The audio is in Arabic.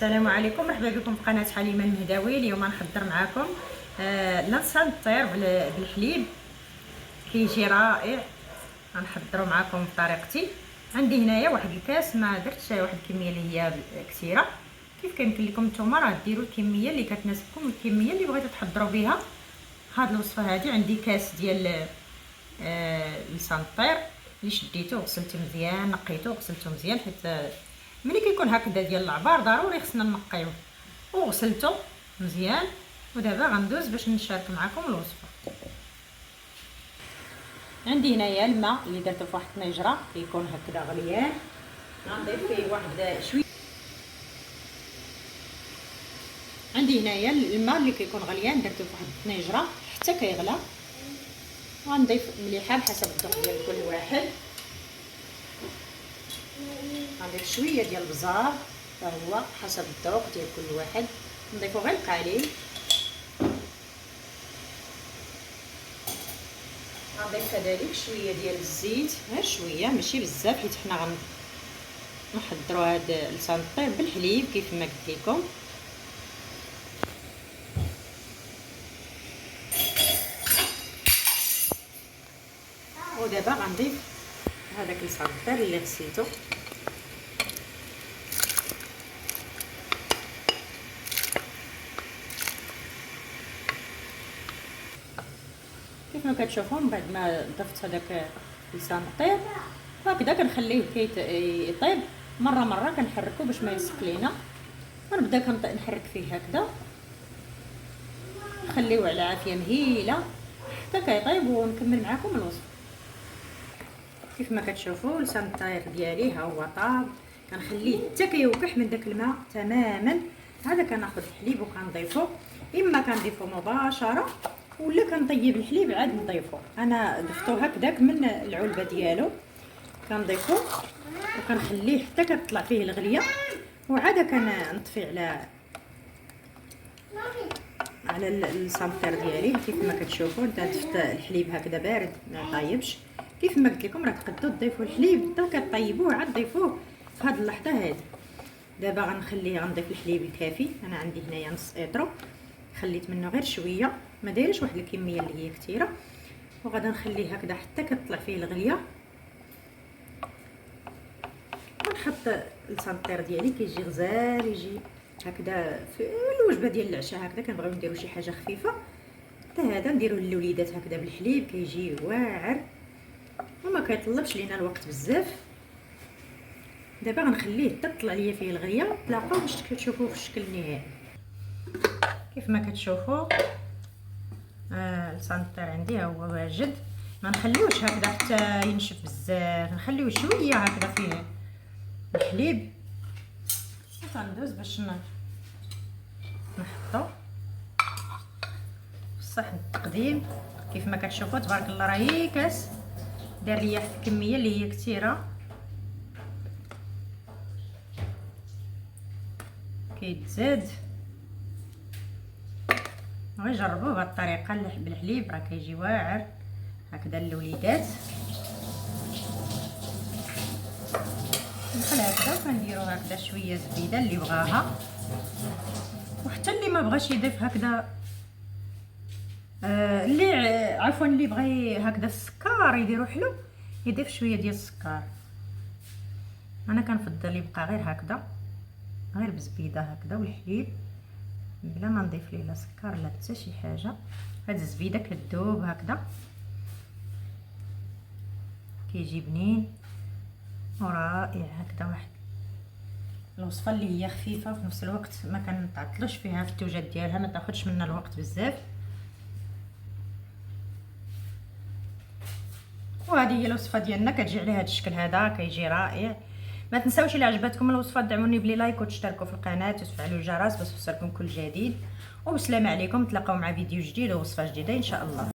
السلام عليكم، مرحبا بكم في قناه حليمه المهداوي. اليوم نحضر معكم لانسان الطير بالحليب، كيجي رائع. غنحضروا معكم بطريقتي. عندي هنايا واحد الكاس، ما درتش واحد الكميه اللي هي كثيره. كيف كيمكن لكم نتوما راه ديروا الكميه اللي كتناسبكم والكميه اللي بغيتوا تحضروا بها هاد الوصفه هذه. عندي كاس ديال لسان الطير اللي شديته وغسلته مزيان، نقيته وغسلته مزيان، حيت ملي كيكون هكذا ديال العبار ضروري خصنا نقيوه. وغسلته مزيان، ودابا غندوز باش نشارك معكم الوصفه. عندي هنايا الماء اللي درته في واحد الطنجره كيكون هكذا غليان، غنضيف فيه واحد شويه. عندي هنايا الماء اللي كيكون غليان درته في واحد الطنجره حتى كيغلى. غنضيف مليحه بحسب الذوق ديال كل واحد. غنضيف شويه ديال البزار حتى هو حسب الذوق ديال كل واحد، نضيفو غير القليل. غنضيف كذلك شويه ديال الزيت، غير شويه ماشي بزاف، حيت حنا غنحضروا هاد لسان الطير بالحليب كيف ما قلت لكم. ودابا غنضيف هذاك لسان الطير اللي غسلته. كيف ما كتشوفوا من بعد ما ضفت هذاك لسان الطير هكذا كنخليه يطيب مره كنحركو باش ما يلصق لينا. غنبدا نحرك فيه هكذا، نخليوه على عافيه مهيله حتى كيطيب ونكمل معكم الوصفه. كيف ما كتشوفوا لسان الطير ديالي ها هو طاب، كنخليه حتى كيوكح من داك الماء تماما. هذا كناخذ الحليب وكنضيفو، اما كنضيفو مباشره ولا كنطيب الحليب عاد نضيفو. انا ضفتو هكذاك من العلبه ديالو، كنضيفو وكنخليه حتى كتطلع فيه الغليه، وعاد كنطفي على لسان الطير ديالي. كيف ما كتشوفوا انت ضفت الحليب هكذا بارد ما طايبش. كيف ما قلت لكم راه تقدروا تضيفوا الحليب حتى كطيبوه عاد ضيفوه في هذه اللحظه هذه. دابا غنضيف الحليب الكافي. انا عندي هنايا نص ايطرو، خليت منه غير شويه، ما دايرش واحد الكميه اللي هي كثيره، وغادا نخليه هكذا حتى كتطلع فيه الغليه. ونحط لسان الطير ديالي كيجي غزال، يجي هكذا في الوجبه ديال العشاء. هكذا كنبغيو نديرو شي حاجه خفيفه، حتى هذا نديروه للوليدات هكذا بالحليب كيجي واعر وما كيطلبش لينا الوقت بزاف. دابا غنخليه حتى تطلع ليا فيه الغليه، تلاقاو باش كتشوفوه في الشكل النهائي. كيف ما كتشوفوا لسان الطير عندي ها هو واجد. ما نخليوش هكذا حتى ينشف بزاف، نخليوه شويه هكذا فيه الحليب. غندوز باش نحطو في صحن التقديم. كيف ما كتشوفوا تبارك الله راه كاس دار ليا واحد الكميه اللي هي كثيره. كيتزاد غير جربوه بهذه الطريقه بالحليب، راه كيجي واعر هكذا للوليدات. نخلي هكذا وكنديرو هكذا شويه زبيده اللي بغاها، وحتى اللي ما بغاش يضيف هكذا اللي عفوا اللي بغى هكذا السكر يديرو حلو يضيف شويه ديال السكر. انا كنفضل يبقى غير هكذا، غير بزبيده هكذا والحليب بلا ما نضيف ليه لا سكر لا حتى شي حاجه. هاد الزبيده كتذوب هكذا كيجي بنين ورائع هكذا. واحد الوصفه اللي هي خفيفه وفي نفس الوقت ما كنتعطلوش فيها في التوجد ديالها، ما تاخذش منا الوقت بزاف. وهذه هي الوصفه ديالنا، كتجي على هذا الشكل هذا كيجي رائع. ما تنساوش الى عجبتكم الوصفه دعموني بلي لايك وتشتركوا في القناه وتفعلوا الجرس باش يوصلكم كل جديد. وبسلامه عليكم، تلاقاو مع فيديو جديد ووصفه جديده ان شاء الله.